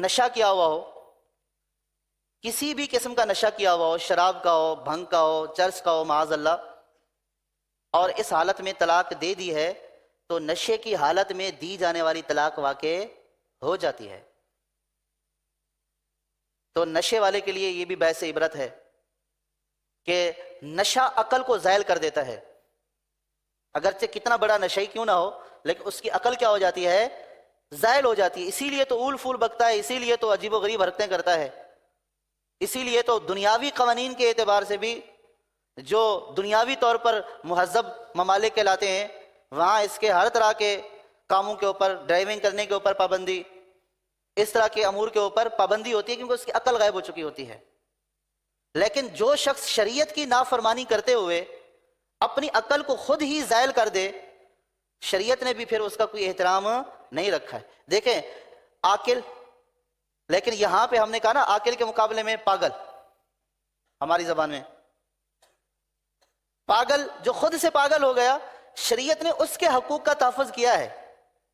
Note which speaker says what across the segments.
Speaker 1: نشہ کیا ہوا ہو، کسی بھی قسم کا نشہ کیا ہوا ہو، شراب کا ہو، بھنگ کا ہو، چرس کا ہو معاذ اللہ، اور اس حالت میں طلاق دے دی ہے تو نشے کی حالت میں دی جانے والی طلاق واقع ہو جاتی ہے۔ تو نشے والے کے لیے یہ بھی باعث عبرت ہے کہ نشہ عقل کو زائل کر دیتا ہے، اگرچہ کتنا بڑا نشئی کیوں نہ ہو لیکن اس کی عقل کیا ہو جاتی ہے؟ زائل ہو جاتی ہے۔ اسی لیے تو اول پھول بکتا ہے، اسی لیے تو عجیب و غریب حرکتیں کرتا ہے، اسی لیے تو دنیاوی قوانین کے اعتبار سے بھی جو دنیاوی طور پر مہذب ممالک کہلاتے ہیں وہاں اس کے ہر طرح کے کاموں کے اوپر، ڈرائیونگ کرنے کے اوپر پابندی، اس طرح کے امور کے اوپر پابندی ہوتی ہے کیونکہ اس کی عقل غائب ہو چکی ہوتی ہے۔ لیکن جو شخص شریعت کی نافرمانی کرتے ہوئے اپنی عقل کو خود ہی زائل کر دے، شریعت نے بھی پھر اس کا کوئی احترام نہیں رکھا ہے۔ دیکھیں عاقل، لیکن یہاں پہ ہم نے کہا نا عاقل کے مقابلے میں پاگل، ہماری زبان میں پاگل، جو خود سے پاگل ہو گیا، شریعت نے اس کے حقوق کا تحفظ کیا ہے،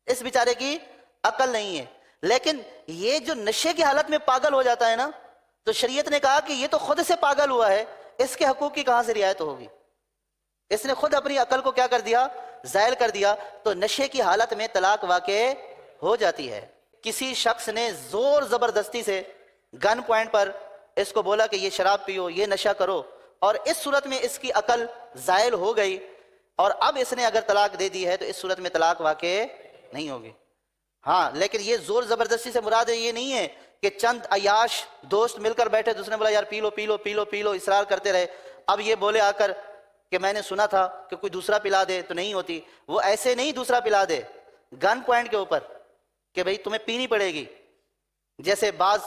Speaker 1: اس بیچارے کی عقل نہیں ہے۔ لیکن یہ جو نشے کی حالت میں پاگل ہو جاتا ہے نا، تو شریعت نے کہا کہ یہ تو خود سے پاگل ہوا ہے، اس کے حقوق کی کہاں سے رعایت ہوگی؟ اس نے خود اپنی عقل کو کیا کر دیا؟ زائل کر دیا۔ تو نشے کی حالت میں طلاق واقع ہو جاتی ہے۔ کسی شخص نے زور زبردستی سے گن پوائنٹ پر اس کو بولا کہ یہ شراب پیو، یہ نشہ کرو، اور اس صورت میں اس کی عقل زائل ہو گئی، اور اب اس نے اگر طلاق دے دی ہے تو اس صورت میں طلاق واقع نہیں ہوگی۔ ہاں لیکن یہ زور زبردستی سے مراد یہ نہیں ہے کہ چند عیاش دوست مل کر بیٹھے، دوسرے نے بولا یار پی لو پی لو پی لو پی لو، اصرار کرتے رہے، اب یہ بولے آ کر کہ میں نے سنا تھا کہ کوئی دوسرا پلا دے، تو نہیں ہوتی۔ وہ ایسے نہیں دوسرا پلا دے گن پوائنٹ کے اوپر کہ بھئی تمہیں پینی پڑے گی، جیسے بعض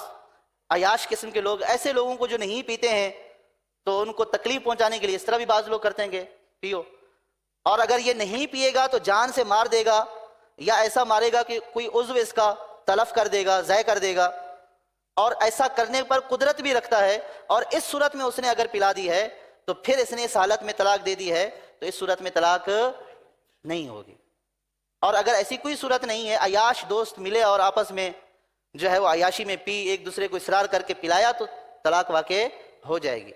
Speaker 1: عیاش قسم کے لوگ ایسے لوگوں کو جو نہیں پیتے ہیں تو ان کو تکلیف پہنچانے کے لیے اس طرح بھی بعض لوگ کرتے ہیں کہ پیو، اور اگر یہ نہیں پیے گا تو جان سے مار دے گا، یا ایسا مارے گا کہ کوئی عضو اس کا تلف کر دے گا، ضائع کر دے گا، اور ایسا کرنے پر قدرت بھی رکھتا ہے، اور اس صورت میں اس نے اگر پلا دی ہے تو پھر اس نے اس حالت میں طلاق دے دی ہے تو اس صورت میں طلاق نہیں ہوگی۔ اور اگر ایسی کوئی صورت نہیں ہے، عیاش دوست ملے اور آپس میں جو ہے وہ عیاشی میں پی، ایک دوسرے کو اصرار کر کے پلایا، تو طلاق واقع ہو جائے گی۔